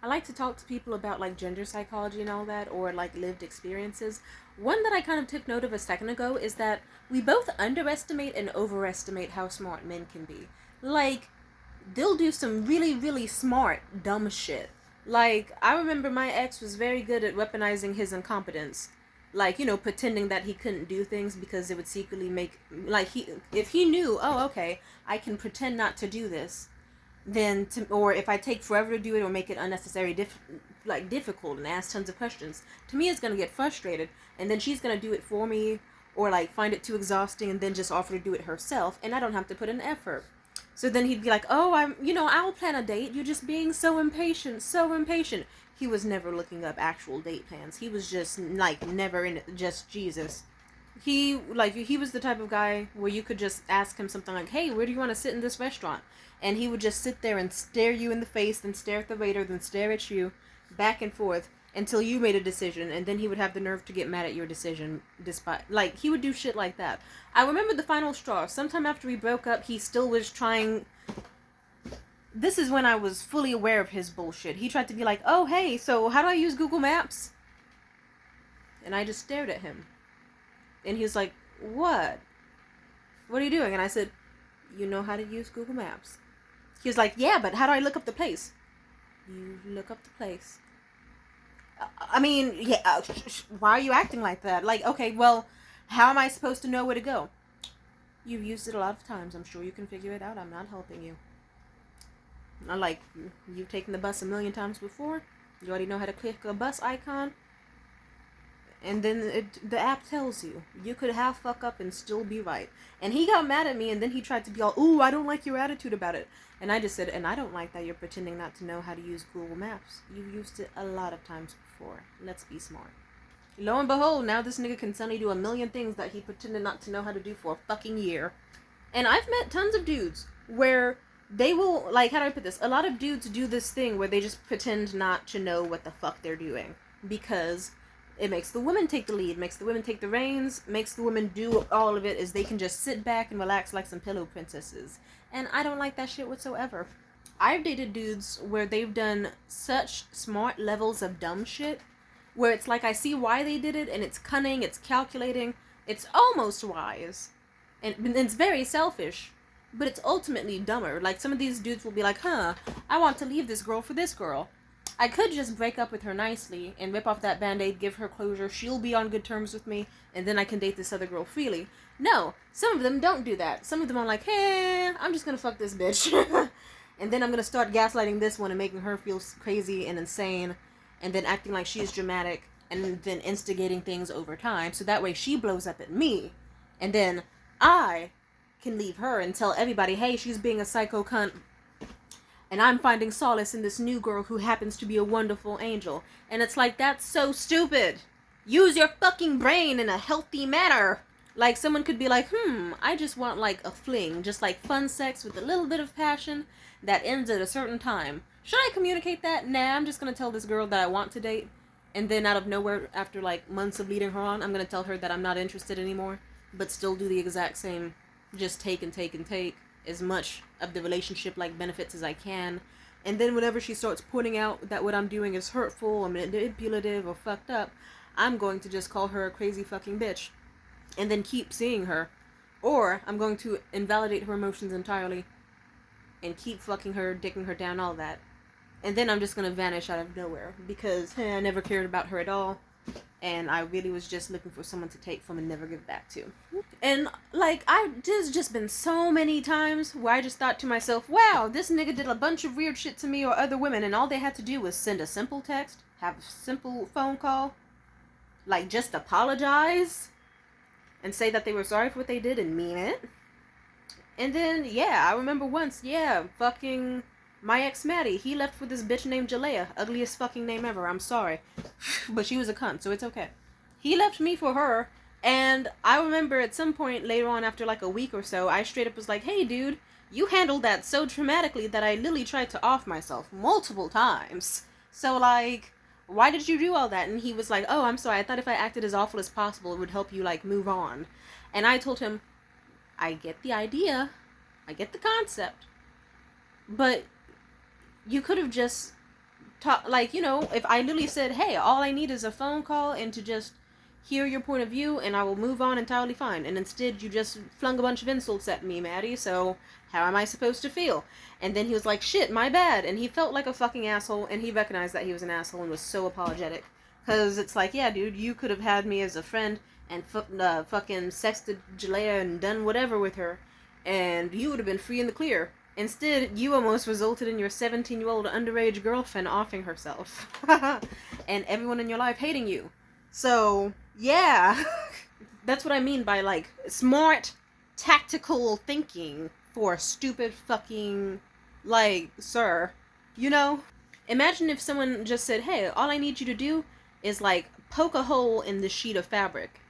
I like to talk to people about like gender psychology and all that, or like lived experiences. One that I kind of took note of a second ago is that we both underestimate and overestimate how smart men can be. Like, they'll do some really, really smart, dumb shit. Like, I remember my ex was very good at weaponizing his incompetence. Like, pretending that he couldn't do things because it would secretly make, like, if he knew, oh, okay, I can pretend not to do this, or if I take forever to do it or make it unnecessary, difficult and ask tons of questions, to me it's gonna get frustrated, and then she's gonna do it for me, or like find it too exhausting and then just offer to do it herself, and I don't have to put in effort. So then he'd be like, "Oh, I'll plan a date. You're just being so impatient, so impatient." He was never looking up actual date plans. He was just like never in it, just Jesus. He was the type of guy where you could just ask him something like, "Hey, where do you want to sit in this restaurant?" And he would just sit there and stare you in the face, then stare at the waiter, then stare at you, back and forth until you made a decision, and then he would have the nerve to get mad at your decision despite, like, he would do shit like that. I remember the final straw. Sometime after we broke up, he still was trying. This is when I was fully aware of his bullshit. He tried to be like, "Oh, hey, so how do I use Google Maps?" And I just stared at him. And he was like, "What? What are you doing?" And I said, "You know how to use Google Maps." He was like, "Yeah, but how do I look up the place?" You look up the place. I mean, yeah, why are you acting like that? Like, okay, well, how am I supposed to know where to go? You've used it a lot of times. I'm sure you can figure it out. I'm not helping you. Like, you've taken the bus a million times before. You already know how to click a bus icon. And then the app tells you. You could half fuck up and still be right. And he got mad at me, and then he tried to be all, "Ooh, I don't like your attitude about it." And I just said, "And I don't like that you're pretending not to know how to use Google Maps. You've used it a lot of times before. Let's be smart." Lo and behold, now this nigga can suddenly do a million things that he pretended not to know how to do for a fucking year. And I've met tons of dudes where they will, like, how do I put this? A lot of dudes do this thing where they just pretend not to know what the fuck they're doing. Because it makes the women take the lead, makes the women take the reins, makes the women do all of it, as they can just sit back and relax like some pillow princesses. And I don't like that shit whatsoever. I've dated dudes where they've done such smart levels of dumb shit, where it's like I see why they did it, and it's cunning, it's calculating, it's almost wise, and it's very selfish, but it's ultimately dumber. Like, some of these dudes will be like, I want to leave this girl for this girl. I could just break up with her nicely and rip off that band-aid, give her closure, she'll be on good terms with me, and then I can date this other girl freely. No, some of them don't do that. Some of them are like, "Hey, I'm just gonna fuck this bitch." And then I'm gonna start gaslighting this one and making her feel crazy and insane, and then acting like she's dramatic, and then instigating things over time, so that way she blows up at me, and then I can leave her and tell everybody, "Hey, she's being a psycho cunt, and I'm finding solace in this new girl who happens to be a wonderful angel." And it's like, that's so stupid. Use your fucking brain in a healthy manner. Like, someone could be like, I just want, like, a fling. Just, like, fun sex with a little bit of passion that ends at a certain time. Should I communicate that? Nah, I'm just gonna tell this girl that I want to date. And then out of nowhere, after, like, months of leading her on, I'm gonna tell her that I'm not interested anymore. But still do the exact same, just take and take and take as much of the relationship like benefits as I can. And then whenever she starts pointing out that what I'm doing is hurtful or manipulative or fucked up, I'm going to just call her a crazy fucking bitch and then keep seeing her. Or I'm going to invalidate her emotions entirely and keep fucking her, dicking her down, all that. And then I'm just gonna vanish out of nowhere because I never cared about her at all, and I really was just looking for someone to take from and never give back to. And, like, there's just been so many times where I just thought to myself, wow, this nigga did a bunch of weird shit to me or other women, and all they had to do was send a simple text, have a simple phone call, like, just apologize, and say that they were sorry for what they did and mean it. And then, yeah, I remember once, fucking my ex Maddie, he left with this bitch named Jalea. Ugliest fucking name ever, I'm sorry. But she was a cunt, so it's okay. He left me for her, and I remember at some point later on, after like a week or so, I straight up was like, "Hey dude, you handled that so traumatically that I literally tried to off myself multiple times. So, like, why did you do all that?" And he was like, "Oh, I'm sorry, I thought if I acted as awful as possible, it would help you, like, move on." And I told him, I get the idea, I get the concept, but you could have just talk, like, you know, if I literally said, hey, all I need is a phone call and to just hear your point of view and I will move on entirely fine. And instead you just flung a bunch of insults at me, Maddie, so how am I supposed to feel? And then he was like, shit, my bad. And he felt like a fucking asshole, and he recognized that he was an asshole and was so apologetic. Because it's like, yeah, dude, you could have had me as a friend and fucking sexted Jalea and done whatever with her, and you would have been free in the clear. Instead, you almost resulted in your 17-year-old underage girlfriend offing herself. And everyone in your life hating you. So, yeah. That's what I mean by, like, smart, tactical thinking for stupid fucking, like, sir. You know? Imagine if someone just said, hey, all I need you to do is, like, poke a hole in the sheet of fabric.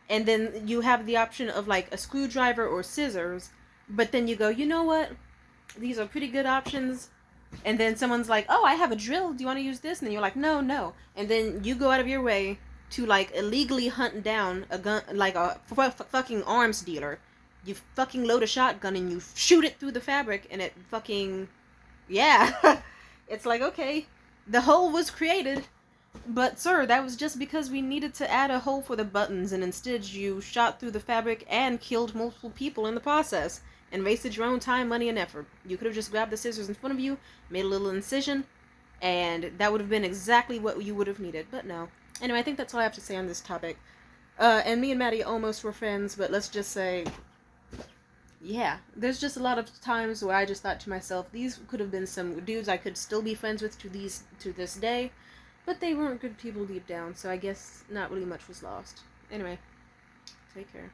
And then you have the option of, like, a screwdriver or scissors. But then you go, you know what? These are pretty good options. And then someone's like, oh, I have a drill. Do you want to use this? And then you're like, no, no. And then you go out of your way to, like, illegally hunt down a gun, like a fucking arms dealer. You fucking load a shotgun and you shoot it through the fabric and it fucking, yeah. It's like, okay, the hole was created, but sir, that was just because we needed to add a hole for the buttons, and instead you shot through the fabric and killed multiple people in the process, and wasted your own time, money, and effort. You could have just grabbed the scissors in front of you, made a little incision, and that would have been exactly what you would have needed, but no. Anyway, I think that's all I have to say on this topic. And me and Maddie almost were friends, but let's just say, yeah, there's just a lot of times where I just thought to myself, these could have been some dudes I could still be friends with to this day, but they weren't good people deep down, so I guess not really much was lost. Anyway, take care.